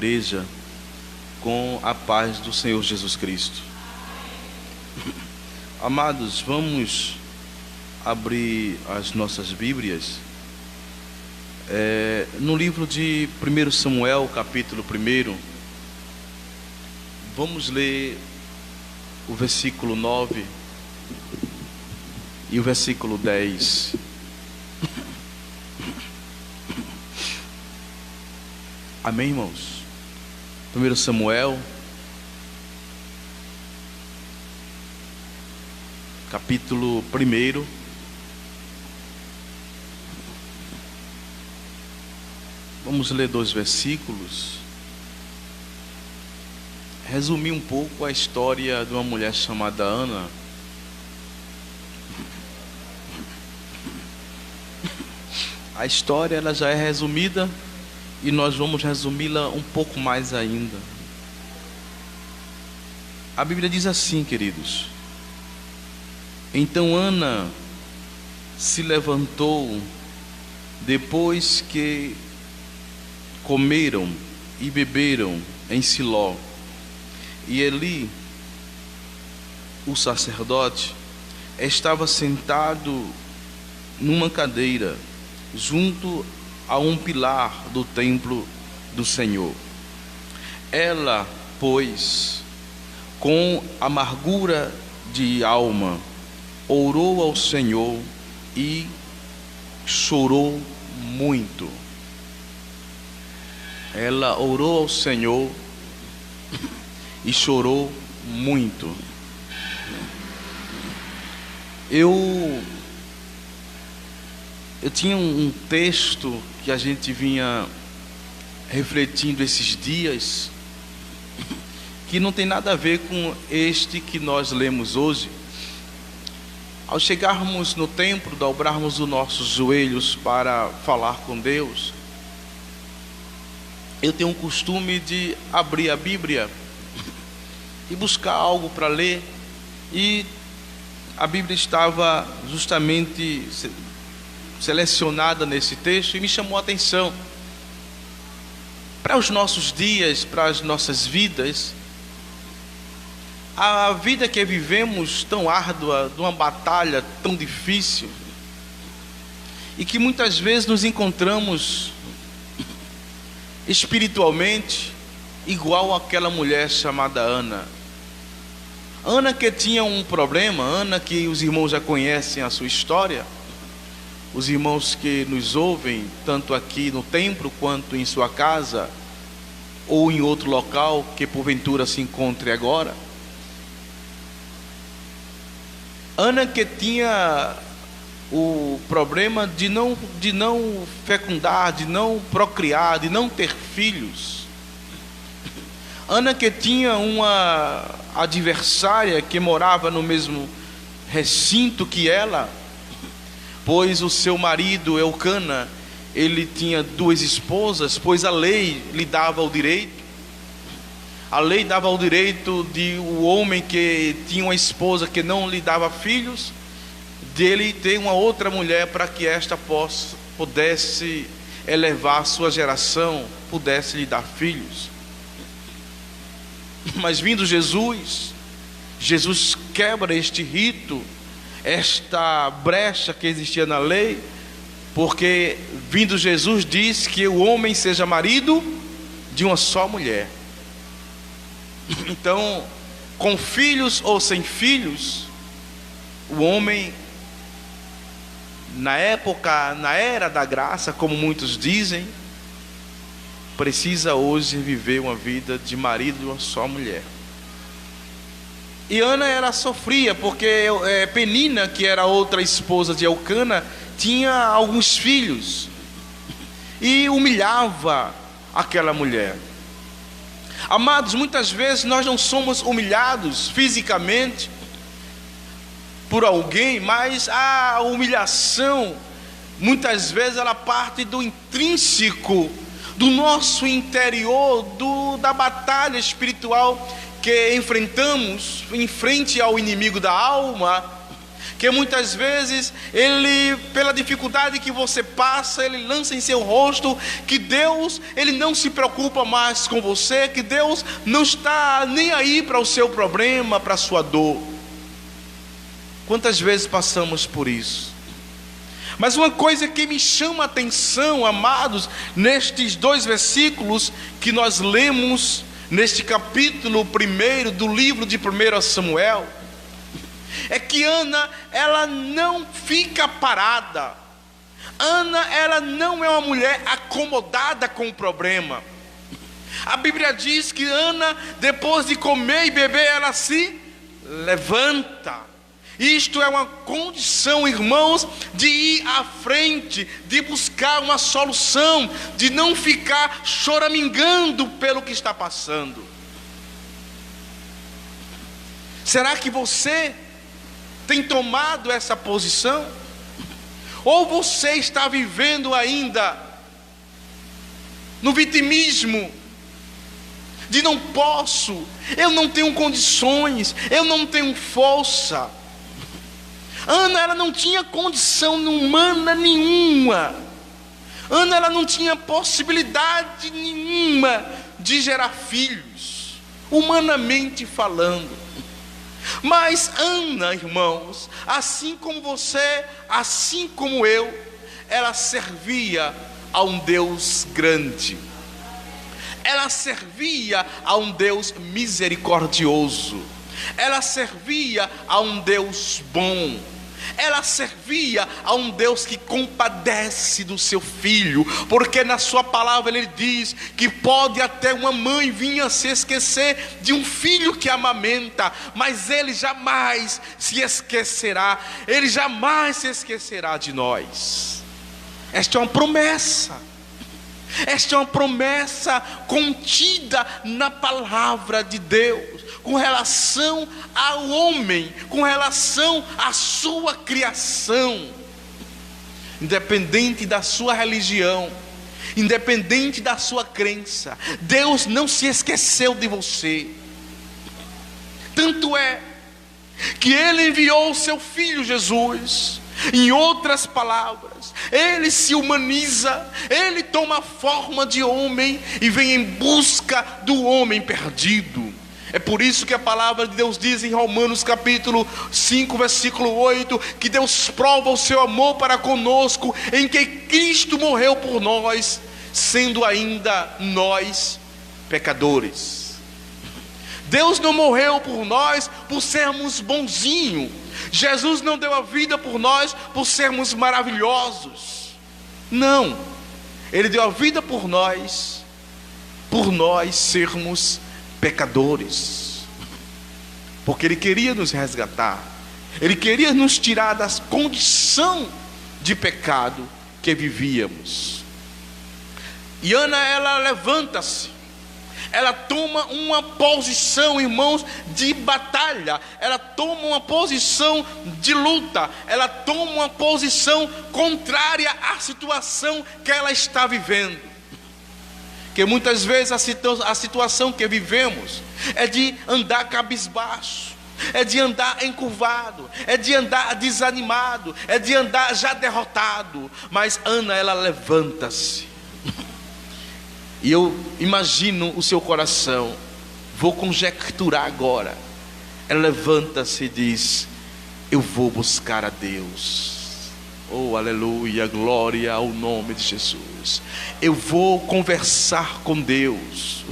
Igreja, com a paz do Senhor Jesus Cristo. Amados, vamos abrir as nossas Bíblias no livro de 1 Samuel, capítulo 1. Vamos ler o versículo 9 e o versículo 10. Amém, irmãos? 1 Samuel, capítulo 1. Vamos ler 2 versículos. Resumir um pouco a história de uma mulher chamada Ana. A história ela já é resumida e nós vamos resumi-la um pouco mais ainda. A Bíblia diz assim, queridos: então Ana se levantou depois que comeram e beberam em Siló, e Eli, o sacerdote, estava sentado numa cadeira junto a um pilar do templo do Senhor. Ela, pois, com amargura de alma, orou ao Senhor e chorou muito. Ela orou ao Senhor e chorou muito. Eu tinha um texto que a gente vinha refletindo esses dias, que não tem nada a ver com este que nós lemos hoje. Ao chegarmos no templo, dobrarmos os nossos joelhos para falar com Deus, eu tenho um costume de abrir a Bíblia e buscar algo para ler, e a Bíblia estava justamente selecionada nesse texto e me chamou a atenção. Para os nossos dias, para as nossas vidas, a vida que vivemos tão árdua, de uma batalha tão difícil, e que muitas vezes nos encontramos espiritualmente igual àquela mulher chamada Ana. Ana que tinha um problema, Ana que os irmãos já conhecem a sua história, os irmãos que nos ouvem, tanto aqui no templo quanto em sua casa, ou em outro local que porventura se encontre agora. Ana que tinha o problema de não fecundar, de não procriar, de não ter filhos. Ana que tinha uma adversária que morava no mesmo recinto que ela, pois o seu marido Eucana, ele tinha 2 esposas, pois a lei lhe dava o direito. A lei dava o direito de o homem que tinha uma esposa que não lhe dava filhos, dele ter uma outra mulher para que esta pudesse elevar sua geração, pudesse lhe dar filhos. Mas vindo Jesus quebra este rito, esta brecha que existia na lei, porque vindo Jesus diz que o homem seja marido de uma só mulher. Então, com filhos ou sem filhos, o homem, na época, na era da graça, como muitos dizem, precisa hoje viver uma vida de marido de uma só mulher. E Ana ela sofria, porque Penina, que era outra esposa de Eucana, tinha alguns filhos e humilhava aquela mulher. Amados, muitas vezes nós não somos humilhados fisicamente por alguém, mas a humilhação, muitas vezes ela parte do intrínseco, do nosso interior, da batalha espiritual que enfrentamos em frente ao inimigo da alma, que muitas vezes ele, pela dificuldade que você passa, ele lança em seu rosto que Deus, ele não se preocupa mais com você, que Deus não está nem aí para o seu problema, para a sua dor. Quantas vezes passamos por isso? Mas uma coisa que me chama a atenção, amados, nestes 2 versículos que nós lemos neste capítulo 1 do livro de 1 Samuel, é que Ana, ela não fica parada. Ana, ela não é uma mulher acomodada com o problema. A Bíblia diz que Ana, depois de comer e beber, ela se levanta. Isto é uma condição, irmãos, de ir à frente, de buscar uma solução, de não ficar choramingando pelo que está passando. Será que você tem tomado essa posição? Ou você está vivendo ainda no vitimismo, de não posso, eu não tenho condições, eu não tenho força? Ana, ela não tinha condição humana nenhuma. Ana, ela não tinha possibilidade nenhuma de gerar filhos, humanamente falando. Mas Ana, irmãos, assim como você, assim como eu, ela servia a um Deus grande. Ela servia a um Deus misericordioso. Ela servia a um Deus bom. Ela servia a um Deus que compadece do seu filho, porque na sua palavra ele diz que pode até uma mãe vir a se esquecer de um filho que amamenta, mas ele jamais se esquecerá, ele jamais se esquecerá de nós. Esta é uma promessa. Esta é uma promessa contida na palavra de Deus, com relação ao homem, com relação à sua criação. Independente da sua religião, independente da sua crença, Deus não se esqueceu de você. Tanto é que Ele enviou o seu Filho Jesus. Em outras palavras, Ele se humaniza, Ele toma forma de homem e vem em busca do homem perdido. É por isso que a palavra de Deus diz em Romanos capítulo 5, versículo 8, que Deus prova o seu amor para conosco, em que Cristo morreu por nós, sendo ainda nós pecadores. Deus não morreu por nós por sermos bonzinhos. Jesus não deu a vida por nós por sermos maravilhosos. Não, Ele deu a vida por nós sermos pecadores, porque Ele queria nos resgatar, Ele queria nos tirar da condição de pecado que vivíamos. E Ana, ela levanta-se, ela toma uma posição, irmãos, de batalha, ela toma uma posição de luta, ela toma uma posição contrária à situação que ela está vivendo. Que muitas vezes a situação que vivemos é de andar cabisbaixo, é de andar encurvado, é de andar desanimado, é de andar já derrotado. Mas Ana, ela levanta-se. E eu imagino o seu coração, vou conjecturar agora. Ela levanta-se e diz: eu vou buscar a Deus. Oh, aleluia, glória ao nome de Jesus. Eu vou conversar com Deus.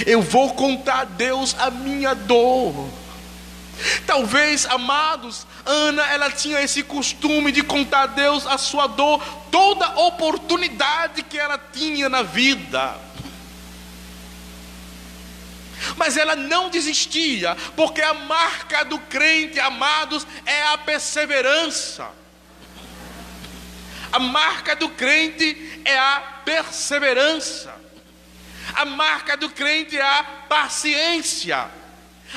Eu vou contar a Deus a minha dor. Talvez, amados, Ana, ela tinha esse costume de contar a Deus a sua dor, toda oportunidade que ela tinha na vida. Mas ela não desistia, porque a marca do crente, amados, é a perseverança. A marca do crente é a perseverança. A marca do crente é a paciência.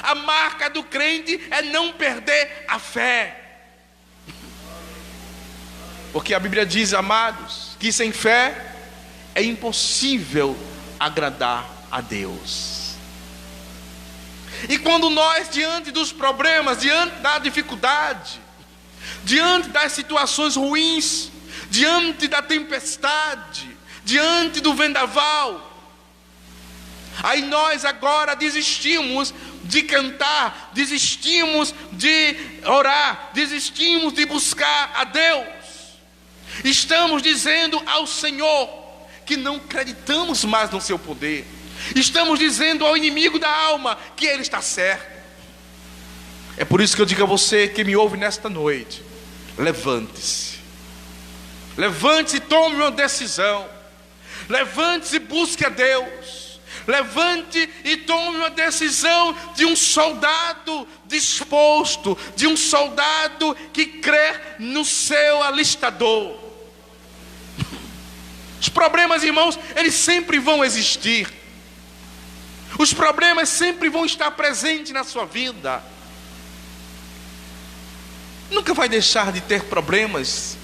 A marca do crente é não perder a fé. Porque a Bíblia diz, amados, que sem fé é impossível agradar a Deus. E quando nós, diante dos problemas, diante da dificuldade, diante das situações ruins, diante da tempestade, diante do vendaval. Aí nós agora desistimos de cantar, desistimos de orar, desistimos de buscar a Deus. Estamos dizendo ao Senhor que não acreditamos mais no seu poder. Estamos dizendo ao inimigo da alma que ele está certo. É por isso que eu digo a você que me ouve nesta noite: levante-se. Levante-se e tome uma decisão. Levante-se e busque a Deus. Levante e tome uma decisão de um soldado disposto, de um soldado que crê no seu alistador. Os problemas, irmãos, eles sempre vão existir. Os problemas sempre vão estar presentes na sua vida. Nunca vai deixar de ter problemas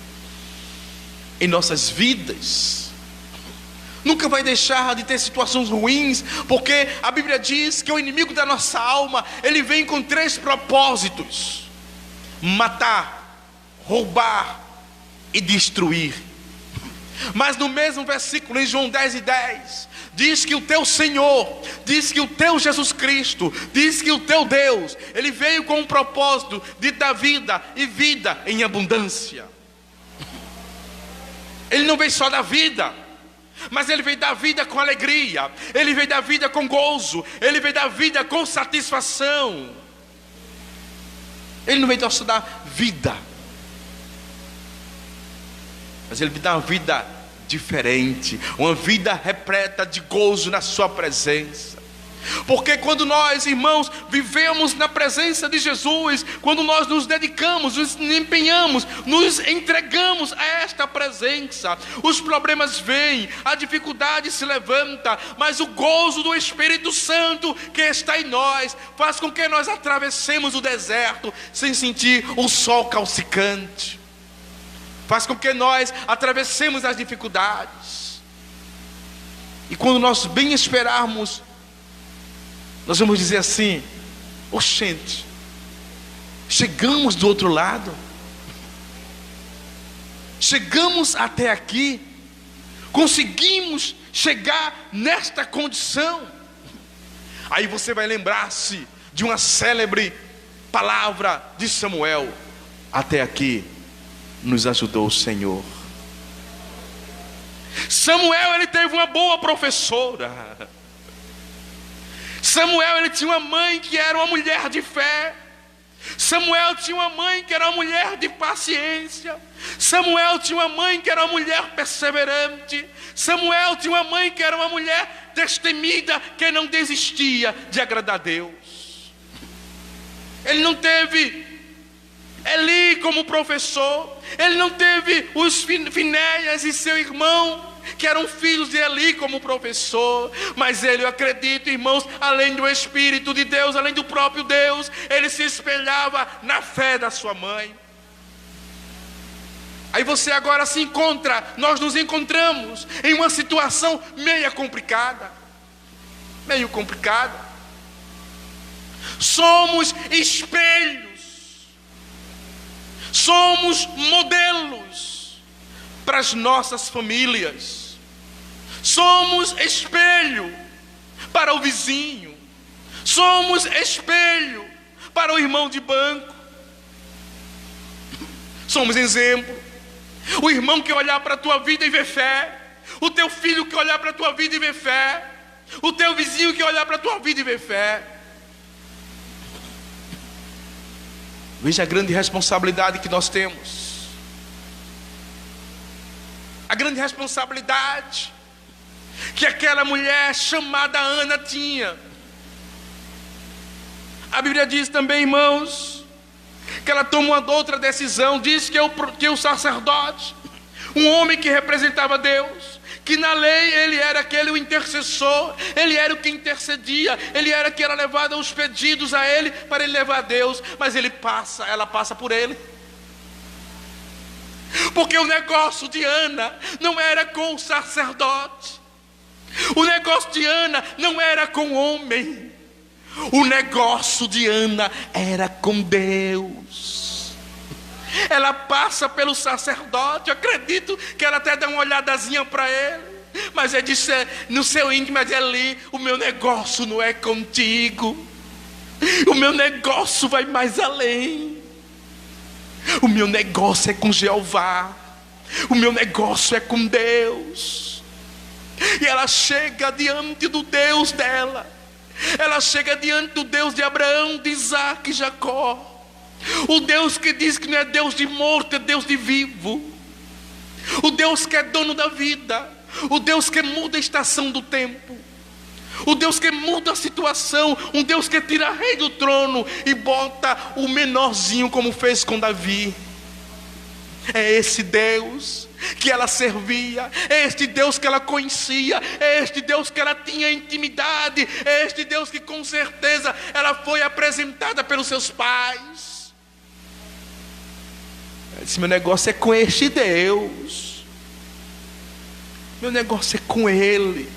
em nossas vidas. Nunca vai deixar de ter situações ruins, porque a Bíblia diz que o inimigo da nossa alma, ele vem com 3 propósitos: matar, roubar e destruir. Mas no mesmo versículo, em João 10:10, diz que o teu Senhor, diz que o teu Jesus Cristo, diz que o teu Deus, ele veio com o propósito de dar vida e vida em abundância. Ele não veio só dar vida, mas ele veio dar vida com alegria, ele veio dar vida com gozo, ele veio dar vida com satisfação. Ele não veio só dar vida, mas ele veio dar uma vida diferente, uma vida repleta de gozo na sua presença. Porque quando nós, irmãos, vivemos na presença de Jesus, quando nós nos dedicamos, nos empenhamos, nos entregamos a esta presença, os problemas vêm, a dificuldade se levanta, mas o gozo do Espírito Santo que está em nós faz com que nós atravessemos o deserto sem sentir o sol calcicante, faz com que nós atravessemos as dificuldades. E quando nós bem esperarmos, nós vamos dizer assim: oxente, chegamos do outro lado, chegamos até aqui, conseguimos chegar nesta condição. Aí você vai lembrar-se de uma célebre palavra de Samuel: até aqui nos ajudou o Senhor. Samuel, ele teve uma boa professora. Samuel, ele tinha uma mãe que era uma mulher de fé. Samuel tinha uma mãe que era uma mulher de paciência. Samuel tinha uma mãe que era uma mulher perseverante. Samuel tinha uma mãe que era uma mulher destemida, que não desistia de agradar a Deus. Ele não teve Eli como professor. Ele não teve os Finéias e seu irmão, que eram filhos de Eli, como professor. Mas ele, eu acredito, irmãos, além do Espírito de Deus, além do próprio Deus, ele se espelhava na fé da sua mãe. Aí você agora se encontra, nós nos encontramos em uma situação meio complicada. Somos espelhos, somos modelos para as nossas famílias, somos espelho para o vizinho, somos espelho para o irmão de banco, somos exemplo. O irmão que olhar para a tua vida e ver fé, o teu filho que olhar para a tua vida e ver fé, o teu vizinho que olhar para a tua vida e ver fé. Veja a grande responsabilidade que nós temos, a grande responsabilidade que aquela mulher chamada Ana tinha. A Bíblia diz também, irmãos, que ela toma uma outra decisão. Diz que o sacerdote, um homem que representava Deus, que na lei ele era aquele o intercessor, ele era o que intercedia, ele era que era levado os pedidos a ele para ele levar a Deus, mas ela passa por ele. Porque o negócio de Ana não era com o sacerdote, o negócio de Ana não era com o homem, o negócio de Ana era com Deus. Ela passa pelo sacerdote. Eu acredito que ela até dá uma olhadazinha para ele. Mas ele disse no seu íntimo, ali, o meu negócio não é contigo. O meu negócio vai mais além. O meu negócio é com Jeová. O meu negócio é com Deus. E ela chega diante do Deus dela. Ela chega diante do Deus de Abraão, de Isaac e Jacó. O Deus que diz que não é Deus de morto, é Deus de vivo. O Deus que é dono da vida. O Deus que muda a estação do tempo. O Deus que muda a situação. Um Deus que tira rei do trono e bota o menorzinho, como fez com Davi. É esse Deus que ela servia, é este Deus que ela conhecia, é este Deus que ela tinha intimidade, é este Deus que com certeza ela foi apresentada pelos seus pais. Ela disse: meu negócio é com este Deus, meu negócio é com Ele.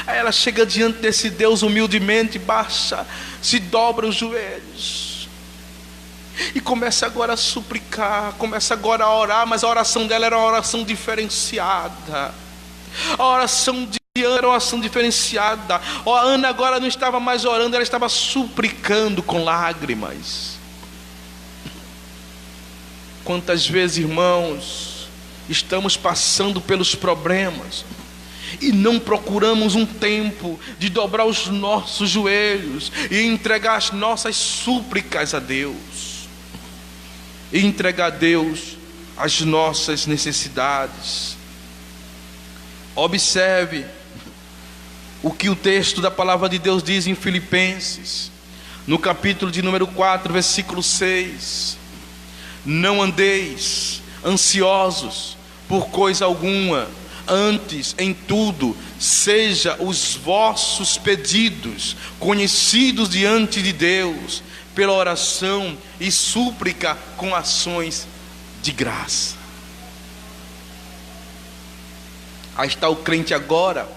Aí ela chega diante desse Deus humildemente, baixa, se dobra os joelhos e começa agora a suplicar, começa agora a orar. Mas a oração dela era uma oração diferenciada. A oração de Ana era uma oração diferenciada. A Ana agora não estava mais orando, ela estava suplicando com lágrimas. Quantas vezes, irmãos, estamos passando pelos problemas e não procuramos um tempo de dobrar os nossos joelhos e entregar as nossas súplicas a Deus, e entregar a Deus as nossas necessidades. Observe o que o texto da palavra de Deus diz em Filipenses, no capítulo de número 4, versículo 6. Não andeis ansiosos por coisa alguma, antes em tudo seja os vossos pedidos conhecidos diante de Deus pela oração e súplica com ações de graça. Aí está o crente agora,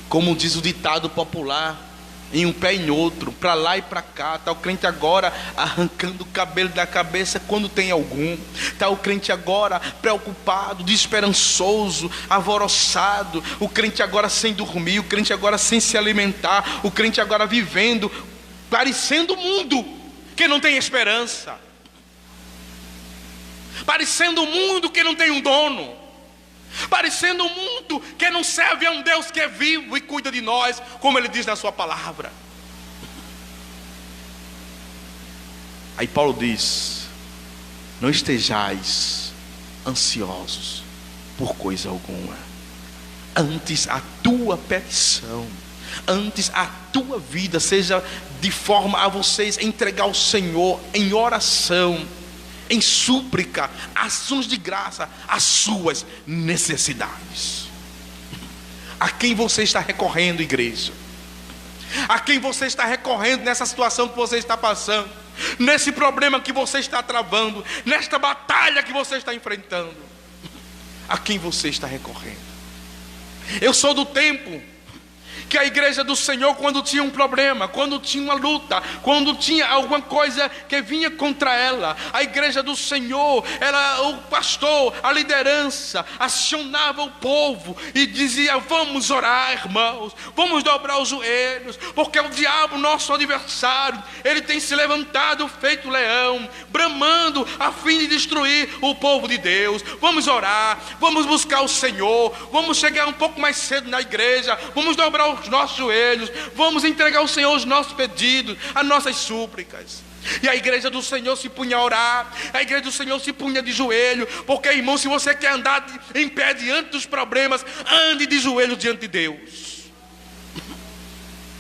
como diz o ditado popular, em um pé e em outro, para lá e para cá. Está o crente agora arrancando o cabelo da cabeça quando tem algum. Está o crente agora preocupado, desesperançoso, alvoroçado. O crente agora sem dormir, o crente agora sem se alimentar, o crente agora vivendo, parecendo o mundo que não tem esperança, parecendo o mundo que não tem um dono, parecendo um mundo que não serve a um Deus que é vivo e cuida de nós, como Ele diz na sua palavra. Aí Paulo diz: não estejais ansiosos por coisa alguma, antes a tua petição, antes a tua vida seja de forma a vocês entregar ao Senhor em oração, em súplica, ações de graça, as suas necessidades. A quem você está recorrendo, igreja? A quem você está recorrendo nessa situação que você está passando, nesse problema que você está travando, nesta batalha que você está enfrentando? A quem você está recorrendo? Eu sou do tempo que a igreja do Senhor, quando tinha um problema, quando tinha uma luta, quando tinha alguma coisa que vinha contra ela, a igreja do Senhor, o pastor, a liderança, acionava o povo e dizia: vamos orar, irmãos, vamos dobrar os joelhos, porque o diabo, nosso adversário, ele tem se levantado feito leão, bramando a fim de destruir o povo de Deus. Vamos orar, vamos buscar o Senhor, vamos chegar um pouco mais cedo na igreja, vamos dobrar os nossos joelhos, vamos entregar ao Senhor os nossos pedidos, as nossas súplicas. E a igreja do Senhor se punha a orar, a igreja do Senhor se punha de joelho, porque, irmão, se você quer andar em pé diante dos problemas, ande de joelho diante de Deus.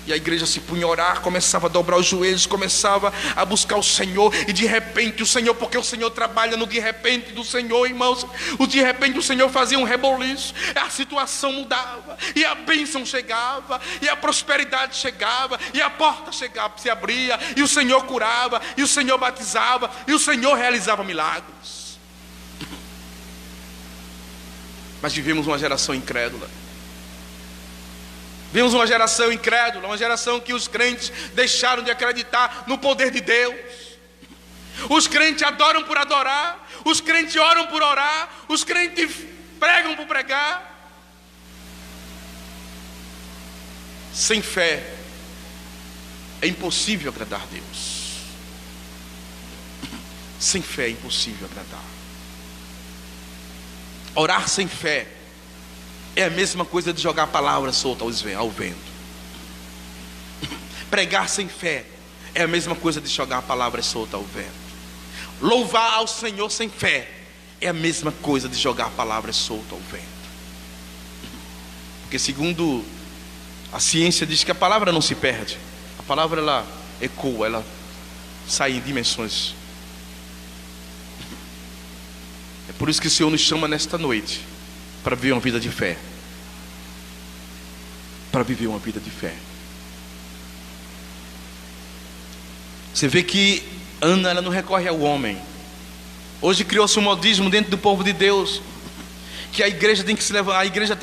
E a igreja se punha a orar, começava a dobrar os joelhos, começava a buscar o Senhor. E de repente o Senhor, porque o Senhor trabalha no de repente do Senhor, irmãos, o de repente o Senhor fazia um reboliço, a situação mudava, e a bênção chegava, e a prosperidade chegava, e a porta chegava, se abria, e o Senhor curava, e o Senhor batizava, e o Senhor realizava milagres. Mas vivemos uma geração incrédula. Vimos uma geração incrédula, uma geração que os crentes deixaram de acreditar no poder de Deus. Os crentes adoram por adorar, os crentes oram por orar, os crentes pregam por pregar. Sem fé é impossível agradar a Deus. Sem fé é impossível agradar. Orar sem fé é a mesma coisa de jogar a palavra solta ao vento. Pregar sem fé é a mesma coisa de jogar a palavra solta ao vento. Louvar ao Senhor sem fé é a mesma coisa de jogar a palavra solta ao vento. Porque segundo a ciência diz que a palavra não se perde. A palavra ela ecoa, ela sai em dimensões. É por isso que o Senhor nos chama nesta noite para viver uma vida de fé. Para viver uma vida de fé. Você vê que Ana, ela não recorre ao homem. Hoje criou-se um modismo dentro do povo de Deus, que a igreja tem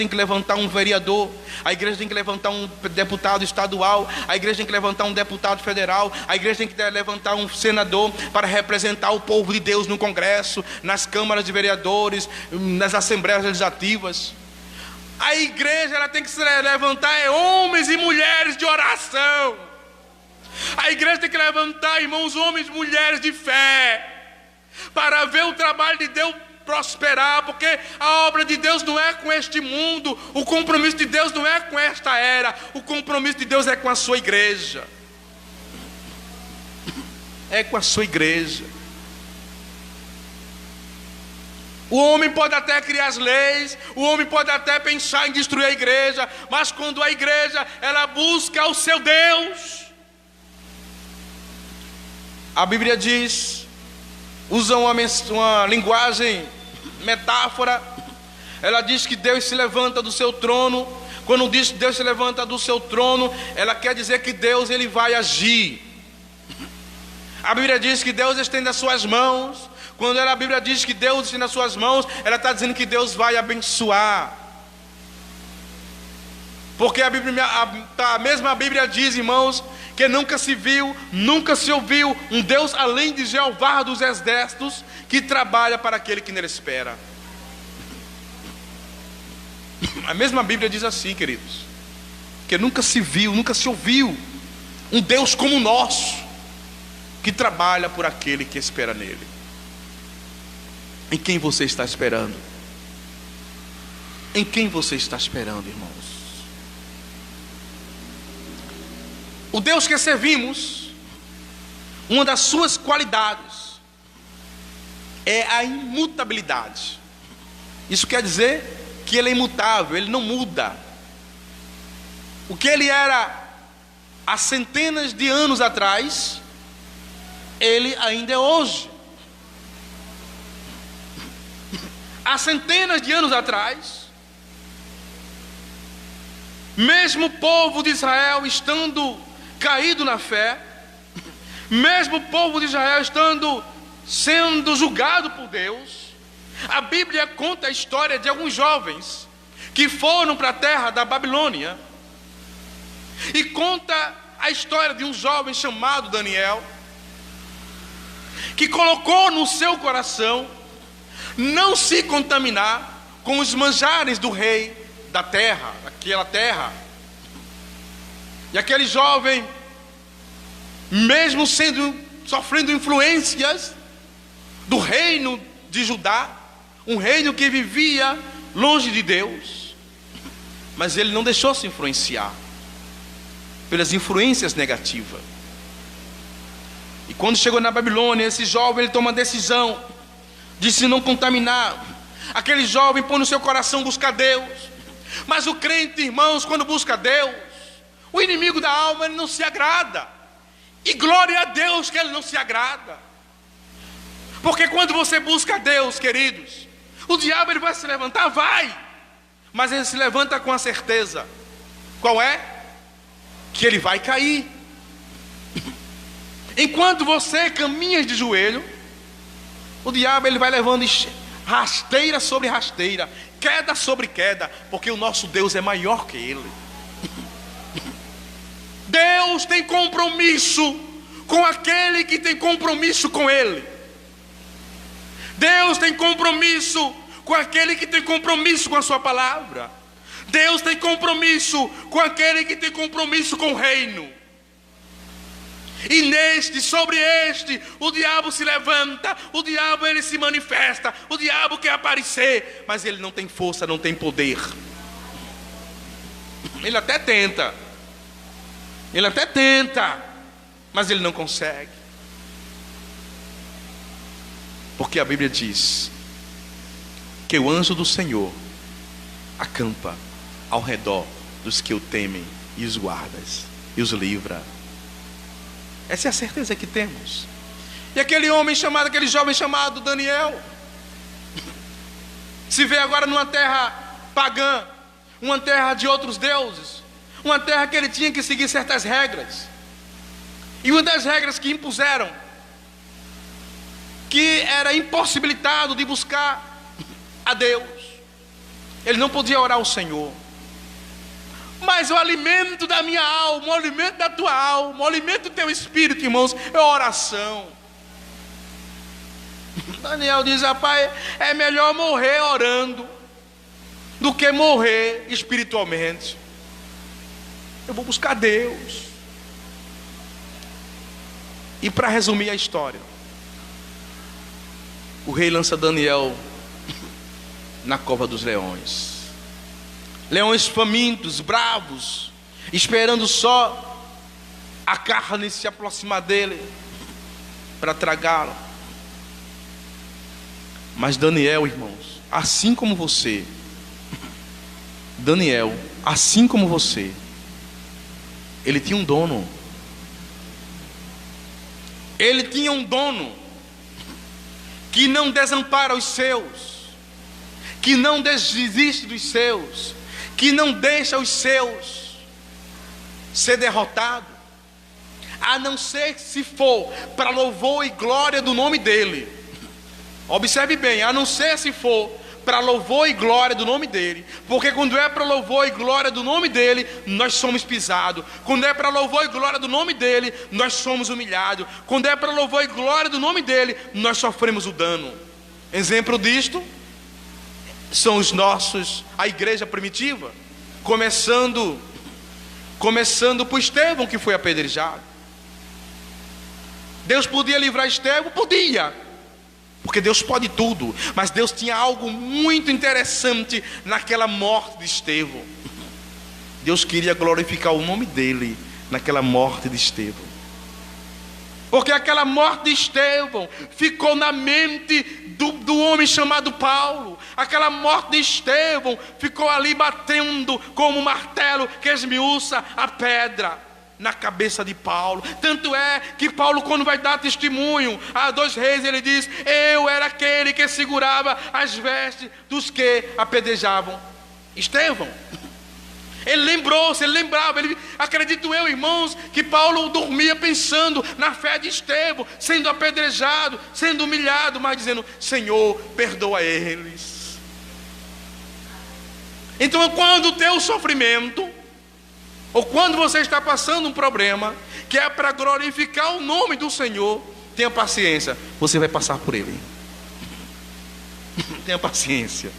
que levantar um vereador, a igreja tem que levantar um deputado estadual, a igreja tem que levantar um deputado federal, a igreja tem que levantar um senador para representar o povo de Deus no Congresso, nas câmaras de vereadores, nas assembleias legislativas. A igreja ela tem que se levantar homens e mulheres de oração. A igreja tem que levantar, irmãos, homens e mulheres de fé, para ver o trabalho de Deus prosperar, porque a obra de Deus não é com este mundo, o compromisso de Deus não é com esta era, o compromisso de Deus é com a sua igreja. É com a sua igreja. O homem pode até criar as leis, o homem pode até pensar em destruir a igreja, mas quando a igreja ela busca o seu Deus, a Bíblia diz, usa uma linguagem, metáfora. Ela diz que Deus se levanta do seu trono. Quando diz que Deus se levanta do seu trono, ela quer dizer que Deus ele vai agir. A Bíblia diz que Deus estende as suas mãos. Quando a Bíblia diz que Deus estende as suas mãos, ela está dizendo que Deus vai abençoar. Porque a mesma Bíblia diz, irmãos, que nunca se viu, nunca se ouviu um Deus além de Jeová dos exércitos, que trabalha para aquele que nele espera. A mesma Bíblia diz assim, queridos, que nunca se viu, nunca se ouviu um Deus como o nosso, que trabalha por aquele que espera nele. Em quem você está esperando? Em quem você está esperando, irmãos? O Deus que servimos, uma das suas qualidades é a imutabilidade. Isso quer dizer que ele é imutável, ele não muda. O que ele era há centenas de anos atrás, ele ainda é hoje. Há centenas de anos atrás, mesmo o povo de Israel estando caído na fé, mesmo o povo de Israel sendo julgado por Deus, a Bíblia conta a história de alguns jovens que foram para a terra da Babilônia, e conta a história de um jovem chamado Daniel, que colocou no seu coração não se contaminar com os manjares do rei da terra, daquela terra. E aquele jovem, mesmo sofrendo influências do reino de Judá, um reino que vivia longe de Deus, mas ele não deixou se influenciar pelas influências negativas. E quando chegou na Babilônia, esse jovem ele toma a decisão de se não contaminar. Aquele jovem põe no seu coração buscar Deus. Mas o crente, irmãos, quando busca Deus, o inimigo da alma ele não se agrada. E glória a Deus que ele não se agrada. Porque quando você busca Deus, queridos, o diabo ele vai se levantar, vai. Mas ele se levanta com a certeza. Qual é? Que ele vai cair. Enquanto você caminha de joelho, o diabo ele vai levando rasteira sobre rasteira, queda sobre queda, porque o nosso Deus é maior que ele. Deus tem compromisso com aquele que tem compromisso com Ele. Deus tem compromisso com aquele que tem compromisso com a sua palavra. Deus tem compromisso com aquele que tem compromisso com o reino. E sobre este, o diabo se levanta, o diabo ele se manifesta, o diabo quer aparecer, mas ele não tem força, não tem poder. Ele até tenta, mas ele não consegue. Porque a Bíblia diz que o anjo do Senhor acampa ao redor dos que o temem e os guarda e os livra. Essa é a certeza que temos. E aquele jovem chamado Daniel, se vê agora numa terra pagã, uma terra de outros deuses, uma terra que ele tinha que seguir certas regras. E uma das regras que impuseram, que era impossibilitado de buscar a Deus, ele não podia orar ao Senhor. Mas o alimento da minha alma, o alimento da tua alma, o alimento do teu espírito, irmãos, é a oração. Daniel diz: rapaz, é melhor morrer orando do que morrer espiritualmente. Eu vou buscar Deus. E para resumir a história, o rei lança Daniel na cova dos leões. Leões famintos, bravos, esperando só a carne se aproximar dele para tragá-lo. Mas Daniel, irmãos, assim como você, ele tinha um dono. Ele tinha um dono que não desampara os seus, que não desiste dos seus, que não deixa os seus ser derrotado, a não ser se for para louvor e glória do nome dele. Observe bem, a não ser se for para louvor e glória do nome dele, porque quando é para louvor e glória do nome dele, nós somos pisados. Quando é para louvor e glória do nome dele, nós somos humilhados. Quando é para louvor e glória do nome dele, nós sofremos o dano. Exemplo disto são a igreja primitiva, começando por Estevão, que foi apedrejado. Deus podia livrar Estevão? Podia, porque Deus pode tudo, mas Deus tinha algo muito interessante naquela morte de Estevão. Deus queria glorificar o nome dele naquela morte de Estevão, porque aquela morte de Estevão ficou na mente do homem chamado Paulo. Aquela morte de Estevão ficou ali batendo como um martelo que esmiuça a pedra na cabeça de Paulo. Tanto é que Paulo, quando vai dar testemunho a 2 reis, ele diz: eu era aquele que segurava as vestes dos que apedrejavam Estevão. Ele lembrava, acredito eu, irmãos, que Paulo dormia pensando na fé de Estevão, sendo apedrejado, sendo humilhado, mas dizendo: Senhor, perdoa eles. Então, quando o teu sofrimento, ou quando você está passando um problema, que é para glorificar o nome do Senhor, tenha paciência, você vai passar por ele. Tenha paciência,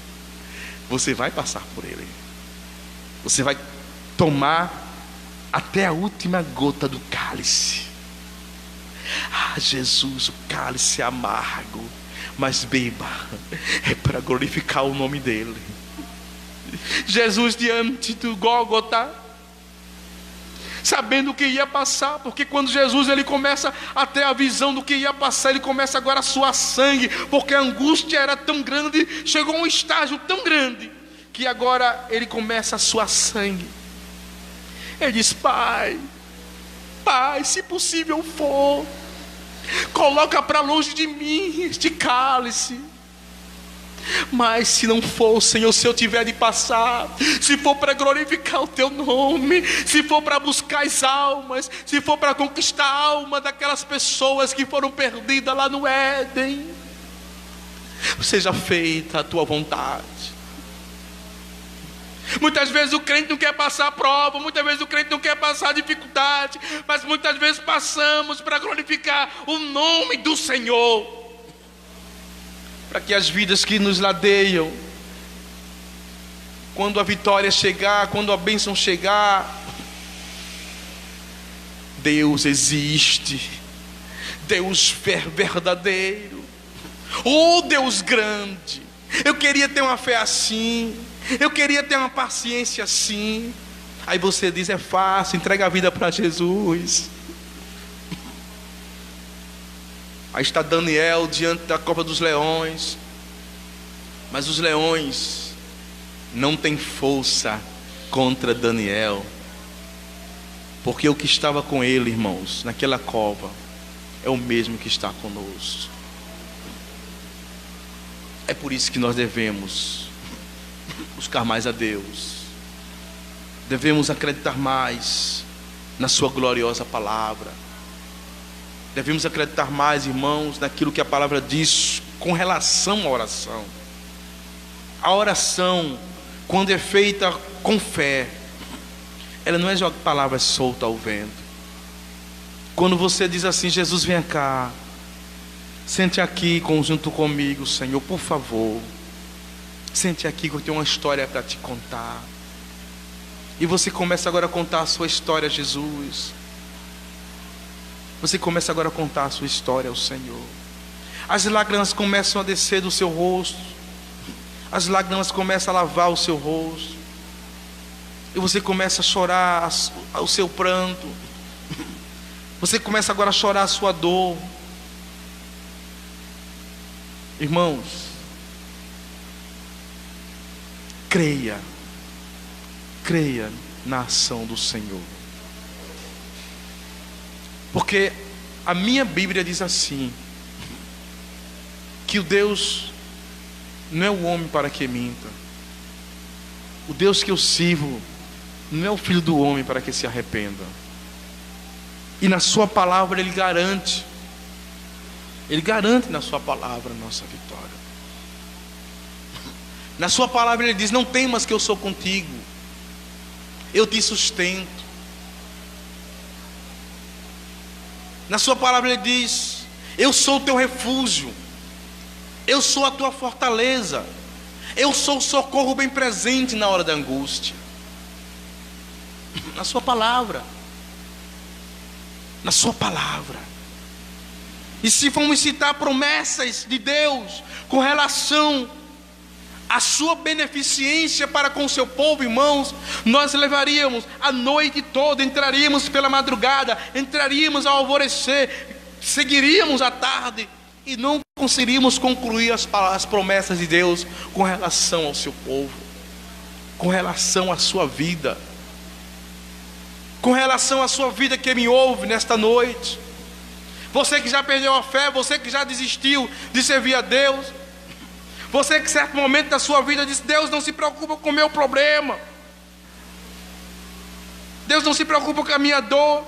você vai passar por ele. Você vai tomar até a última gota do cálice. Ah, Jesus, o cálice é amargo, mas beba, é para glorificar o nome dele. Jesus diante do Gólgota, sabendo o que ia passar, porque quando Jesus ele começa a ter a visão do que ia passar, ele começa agora a suar sangue, porque a angústia era tão grande, chegou a um estágio tão grande, que agora ele começa a suar sangue. Ele diz: Pai, se possível for, coloca para longe de mim este cálice. Mas se não for, Senhor, se eu tiver de passar, se for para glorificar o teu nome, se for para buscar as almas, se for para conquistar a alma daquelas pessoas que foram perdidas lá no Éden, seja feita a tua vontade. Muitas vezes o crente não quer passar a prova, muitas vezes o crente não quer passar a dificuldade, mas muitas vezes passamos para glorificar o nome do Senhor, para que as vidas que nos ladeiam, quando a vitória chegar, quando a bênção chegar, Deus existe, Deus verdadeiro, oh Deus grande. Eu queria ter uma fé assim, eu queria ter uma paciência assim. Aí você diz: é fácil, entrega a vida para Jesus. Aí está Daniel diante da cova dos leões, mas os leões não têm força contra Daniel, porque o que estava com ele, irmãos, naquela cova, é o mesmo que está conosco. É por isso que nós devemos buscar mais a Deus, devemos acreditar mais na sua gloriosa palavra, devemos acreditar mais, irmãos, naquilo que a palavra diz com relação à oração. A oração, quando é feita com fé, ela não é jogar palavras soltas ao vento. Quando você diz assim: Jesus, vem cá, sente aqui junto comigo, Senhor, por favor, sente aqui que eu tenho uma história para te contar. E você começa agora a contar a sua história a Jesus. Você começa agora a contar a sua história ao Senhor. As lágrimas começam a descer do seu rosto, as lágrimas começam a lavar o seu rosto, e você começa a chorar o seu pranto. Você começa agora a chorar a sua dor. Irmãos, creia na ação do Senhor, porque a minha Bíblia diz assim, que o Deus não é o homem para que minta, o Deus que eu sirvo não é o filho do homem para que se arrependa. E na sua palavra Ele garante na sua palavra a nossa vitória. Na sua palavra Ele diz: não temas que eu sou contigo, eu te sustento. Na sua palavra Ele diz: eu sou o teu refúgio, eu sou a tua fortaleza, eu sou o socorro bem presente na hora da angústia. Na sua palavra, na sua palavra. E se formos citar promessas de Deus com relação à sua beneficência para com o seu povo, irmãos, nós levaríamos a noite toda, entraríamos pela madrugada, entraríamos ao alvorecer, seguiríamos à tarde e não conseguiríamos concluir as promessas de Deus com relação ao seu povo, com relação à sua vida, com relação à sua vida que me ouve nesta noite. Você que já perdeu a fé, você que já desistiu de servir a Deus, você que em certo momento da sua vida disse: Deus não se preocupa com o meu problema, Deus não se preocupa com a minha dor.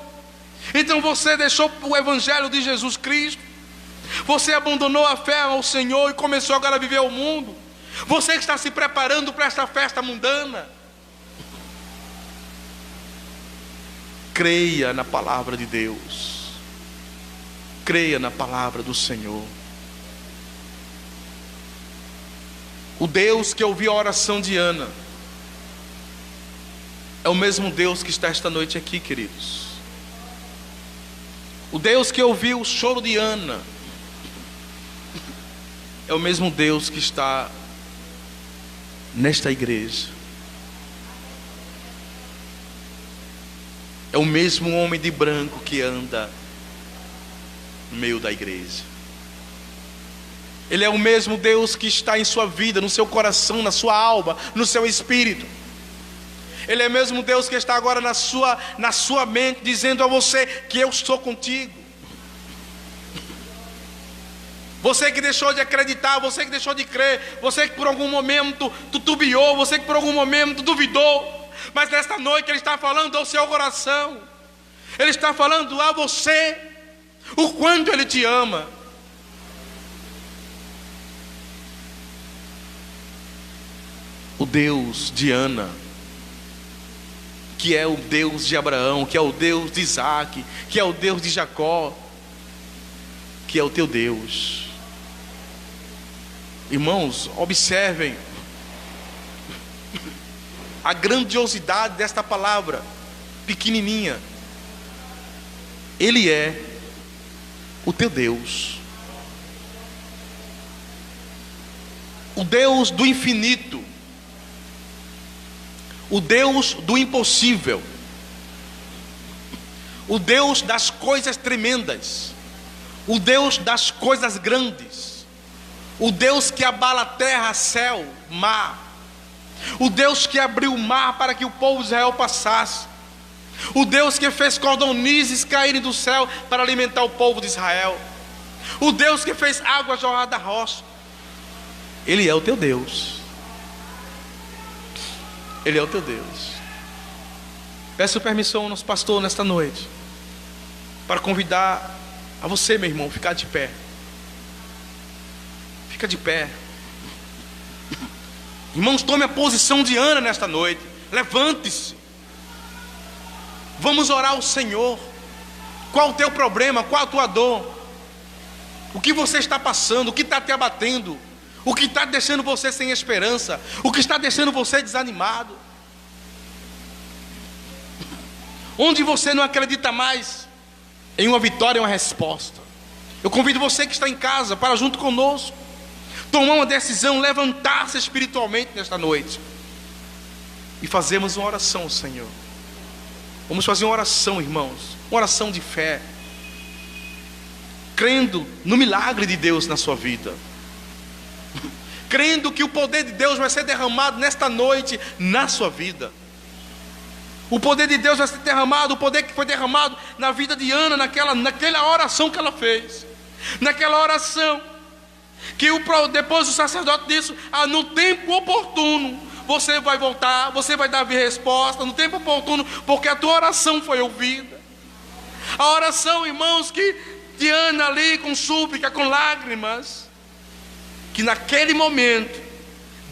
Então você deixou o Evangelho de Jesus Cristo, você abandonou a fé ao Senhor e começou agora a viver o mundo. Você que está se preparando para esta festa mundana, creia na palavra de Deus, creia na palavra do Senhor. O Deus que ouviu a oração de Ana é o mesmo Deus que está esta noite aqui, queridos. O Deus que ouviu o choro de Ana é o mesmo Deus que está nesta igreja. É o mesmo homem de branco que anda no meio da igreja. Ele é o mesmo Deus que está em sua vida, no seu coração, na sua alma, no seu espírito. Ele é o mesmo Deus que está agora na sua mente, dizendo a você que eu estou contigo. Você que deixou de acreditar, você que deixou de crer, você que por algum momento titubeou, você que por algum momento duvidou, mas nesta noite Ele está falando ao seu coração, Ele está falando a você o quanto Ele te ama. O Deus de Ana que é o Deus de Abraão, que é o Deus de Isaac, que é o Deus de Jacó, que é o teu Deus. Irmãos, observem a grandiosidade desta palavra pequenininha. Ele é o teu Deus, o Deus do infinito, o Deus do impossível, o Deus das coisas tremendas, o Deus das coisas grandes, o Deus que abala terra, céu, mar, o Deus que abriu o mar para que o povo de Israel passasse, o Deus que fez cordonizes caírem do céu para alimentar o povo de Israel, o Deus que fez água jorrar da rocha. Ele é o teu Deus. Ele é o teu Deus. Peço permissão ao nosso pastor nesta noite para convidar a você, meu irmão, ficar de pé. Fica de pé. Irmãos, tome a posição de Ana nesta noite. Levante-se. Vamos orar ao Senhor. Qual o teu problema? Qual a tua dor? O que você está passando? O que está te abatendo? O que está deixando você sem esperança? O que está deixando você desanimado? Onde você não acredita mais em uma vitória e uma resposta? Eu convido você que está em casa para junto conosco tomar uma decisão, levantar-se espiritualmente nesta noite e fazermos uma oração ao Senhor. Vamos fazer uma oração, irmãos, uma oração de fé, crendo no milagre de Deus na sua vida, crendo que o poder de Deus vai ser derramado nesta noite na sua vida. O poder de Deus vai ser derramado, o poder que foi derramado na vida de Ana, naquela oração que ela fez, naquela oração que depois o sacerdote disse: no tempo oportuno você vai voltar, você vai dar resposta no tempo oportuno, porque a tua oração foi ouvida. A oração, irmãos, que de Ana ali com súplica, com lágrimas, que naquele momento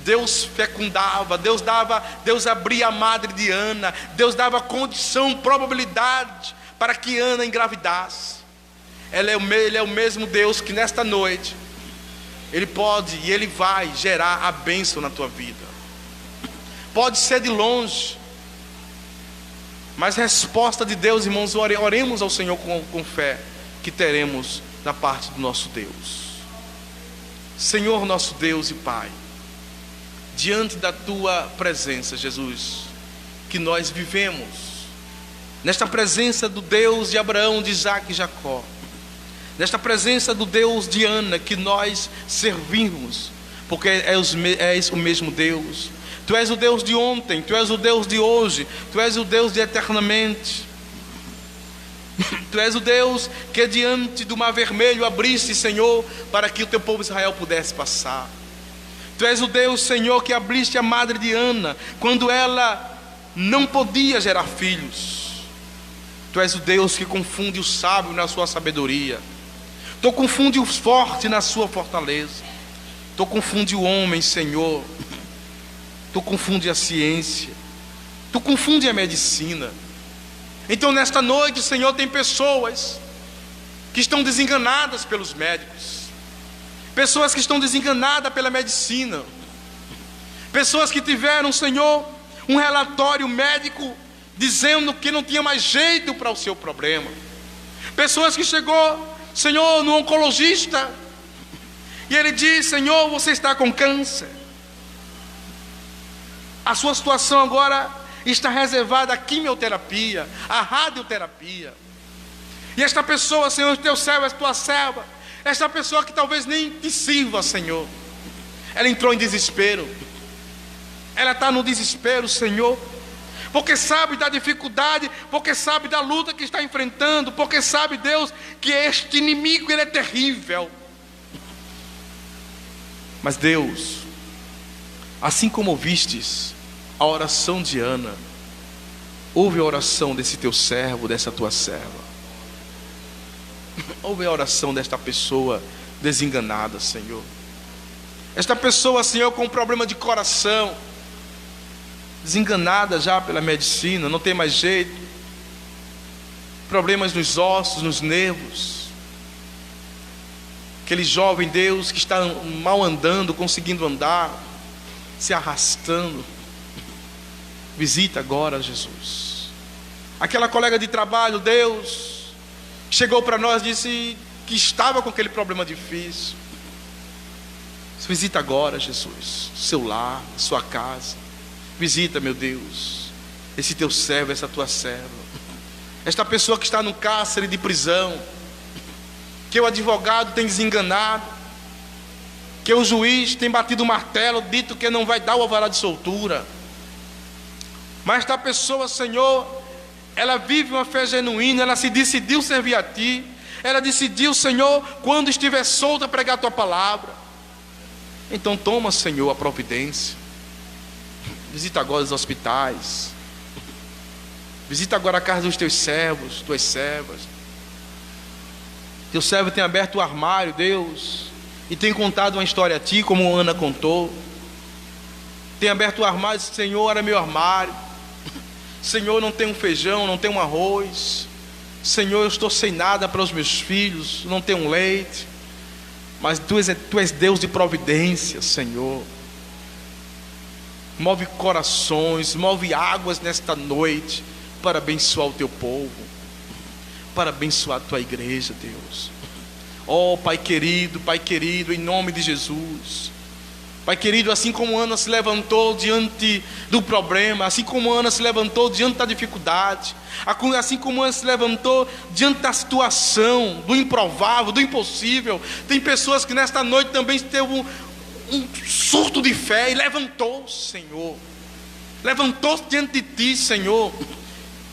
Deus fecundava, Deus abria a madre de Ana, Deus dava condição, probabilidade para que Ana engravidasse. Ele é o mesmo Deus que nesta noite Ele pode e Ele vai gerar a bênção na tua vida. Pode ser de longe, mas resposta de Deus, irmãos, oremos ao Senhor com fé, que teremos da parte do nosso Deus. Senhor nosso Deus e Pai, diante da tua presença, Jesus, que nós vivemos nesta presença do Deus de Abraão, de Isaac e Jacó, nesta presença do Deus de Ana, que nós servimos, porque és o mesmo Deus. Tu és o Deus de ontem, Tu és o Deus de hoje, Tu és o Deus de eternamente. Tu és o Deus que diante do mar vermelho abriste, Senhor, para que o teu povo Israel pudesse passar. Tu és o Deus, Senhor, que abriste a madre de Ana quando ela não podia gerar filhos. Tu és o Deus que confunde o sábio na sua sabedoria. Tu confunde o forte na sua fortaleza. Tu confunde o homem, Senhor. Tu confunde a ciência. Tu confunde a medicina. Então nesta noite, Senhor, tem pessoas que estão desenganadas pelos médicos, pessoas que estão desenganadas pela medicina, pessoas que tiveram, Senhor, um relatório médico dizendo que não tinha mais jeito para o seu problema, pessoas que chegou, Senhor, no oncologista e ele diz: Senhor, você está com câncer, a sua situação agora está reservada à quimioterapia, à radioterapia. E esta pessoa, Senhor, teu servo, és tua serva, esta pessoa que talvez nem te sirva, Senhor, ela entrou em desespero, ela está no desespero, Senhor, porque sabe da dificuldade, porque sabe da luta que está enfrentando, porque sabe, Deus, que este inimigo, ele é terrível. Mas Deus, assim como ouvistes a oração de Ana, ouve a oração desse teu servo, dessa tua serva. Ouve a oração desta pessoa desenganada, Senhor. Esta pessoa, Senhor, com problema de coração, desenganada já pela medicina, não tem mais jeito, problemas nos ossos, nos nervos. Aquele jovem, Deus, que está mal andando, conseguindo andar, se arrastando, visita agora, Jesus. Aquela colega de trabalho, Deus, chegou para nós e disse que estava com aquele problema difícil. Visita agora, Jesus, seu lar, sua casa. Visita, meu Deus, esse teu servo, essa tua serva, esta pessoa que está no cárcere de prisão, que o advogado tem desenganado, que o juiz tem batido o martelo, dito que não vai dar o alvará de soltura. Mas esta pessoa, Senhor, ela vive uma fé genuína, ela se decidiu servir a Ti, ela decidiu, Senhor, quando estiver solta, pregar a Tua palavra. Então toma, Senhor, a providência. Visita agora os hospitais, visita agora a casa dos Teus servos, Tuas servas. Teu servo tem aberto o armário, Deus, e tem contado uma história a Ti, como Ana contou. Tem aberto o armário e disse: Senhor, era meu armário. Senhor, não tenho feijão, não tenho arroz. Senhor, eu estou sem nada para os meus filhos, não tenho leite. Mas Tu és Deus de providência, Senhor. Move corações, move águas nesta noite, para abençoar o Teu povo, para abençoar a Tua igreja, Deus. Oh, Pai querido, em nome de Jesus. Pai querido, assim como Ana se levantou diante do problema, assim como Ana se levantou diante da dificuldade, assim como Ana se levantou diante da situação, do improvável, do impossível, tem pessoas que nesta noite também teve um surto de fé e levantou, Senhor, levantou-se diante de Ti, Senhor,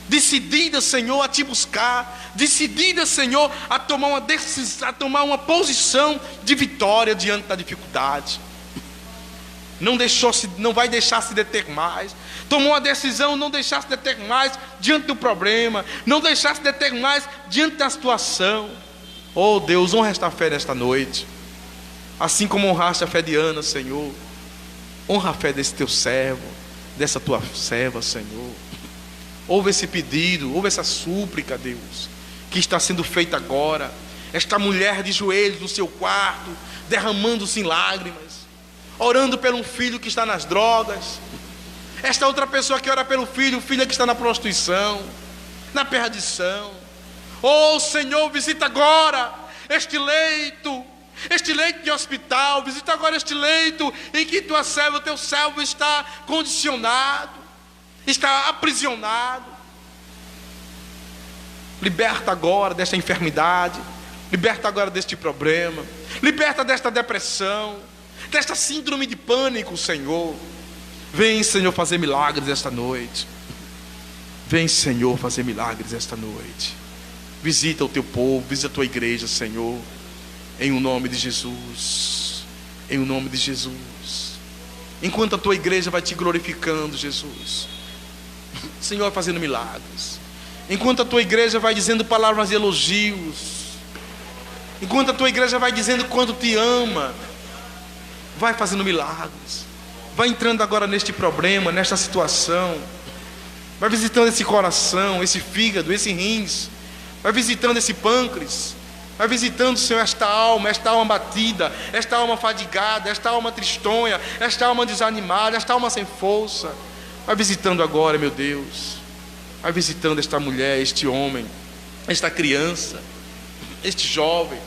decidida, Senhor, a Te buscar, decidida, Senhor, a tomar uma decisão, a tomar uma posição de vitória diante da dificuldade. Não vai deixar se deter mais. Tomou uma decisão, não deixar se deter mais diante do problema, não deixar se deter mais diante da situação. Oh Deus, honra esta fé nesta noite, assim como honraste a fé de Ana, Senhor. Honra a fé desse Teu servo, dessa Tua serva, Senhor. Ouve esse pedido, ouve essa súplica, Deus, que está sendo feita agora. Esta mulher de joelhos no seu quarto, derramando-se em lágrimas, orando pelo um filho que está nas drogas. Esta outra pessoa que ora pelo filho, o filho que está na prostituição, na perdição. Oh Senhor, visita agora este leito de hospital, visita agora este leito em que tua serva, o teu servo está condicionado, está aprisionado. Liberta agora desta enfermidade, liberta agora deste problema, liberta desta depressão, desta síndrome de pânico, Senhor. Vem, Senhor, fazer milagres esta noite. Vem, Senhor, fazer milagres esta noite. Visita o Teu povo, visita a Tua igreja, Senhor, em o nome de Jesus, em o nome de Jesus. Enquanto a Tua igreja vai Te glorificando, Jesus, Senhor, vai fazendo milagres. Enquanto a Tua igreja vai dizendo palavras de elogios, enquanto a Tua igreja vai dizendo quanto Te ama, vai fazendo milagres. Vai entrando agora neste problema, nesta situação. Vai visitando esse coração, esse fígado, esse rins. Vai visitando esse pâncreas. Vai visitando, Senhor, esta alma batida, esta alma fadigada, esta alma tristonha, esta alma desanimada, esta alma sem força. Vai visitando agora, meu Deus. Vai visitando esta mulher, este homem, esta criança, este jovem.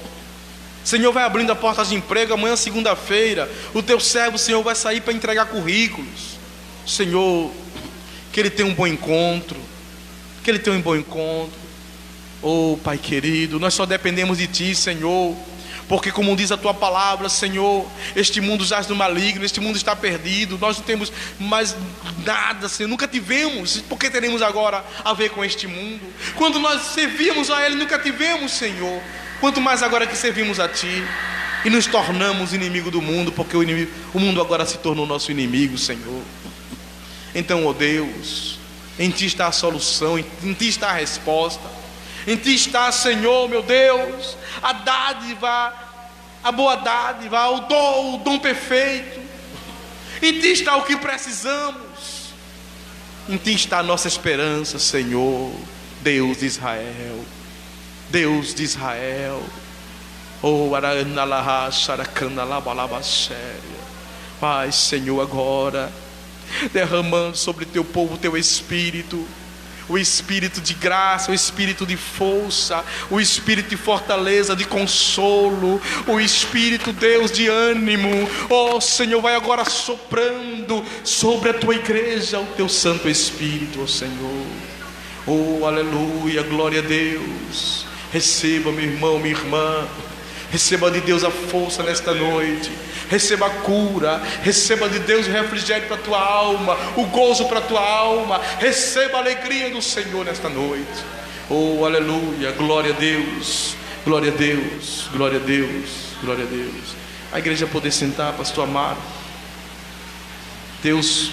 Senhor, vai abrindo a porta de emprego. Amanhã, segunda-feira, o Teu servo, Senhor, vai sair para entregar currículos. Senhor, que ele tenha um bom encontro, que ele tenha um bom encontro. Oh Pai querido, nós só dependemos de Ti, Senhor, porque como diz a Tua palavra, Senhor, este mundo jaz no maligno, este mundo está perdido. Nós não temos mais nada, Senhor, nunca tivemos, porque teremos agora a ver com este mundo? Quando nós servíamos a Ele, nunca tivemos, Senhor. Quanto mais agora que servimos a Ti e nos tornamos inimigo do mundo, porque o mundo agora se tornou nosso inimigo, Senhor. Então, ó Deus, em Ti está a solução, em Ti está a resposta, em Ti está, Senhor, meu Deus, a dádiva, a boa dádiva, o dom perfeito. Em Ti está o que precisamos. Em Ti está a nossa esperança, Senhor. Deus de Israel. Deus de Israel. Oh, Aranalaha, Sharakanalabalabasséria. Pai, Senhor, agora, derramando sobre Teu povo Teu Espírito. O Espírito de graça, o Espírito de força, o Espírito de fortaleza, de consolo, o Espírito, Deus, de ânimo. Oh Senhor, vai agora soprando sobre a Tua igreja o Teu Santo Espírito, oh Senhor. Oh, aleluia, glória a Deus. Receba, meu irmão, minha irmã. Receba de Deus a força nesta noite. Receba a cura. Receba de Deus o refrigério para a tua alma, o gozo para a tua alma. Receba a alegria do Senhor nesta noite. Oh, aleluia, glória a Deus. Glória a Deus, glória a Deus, glória a Deus. A igreja poder sentar, pastor amado. Deus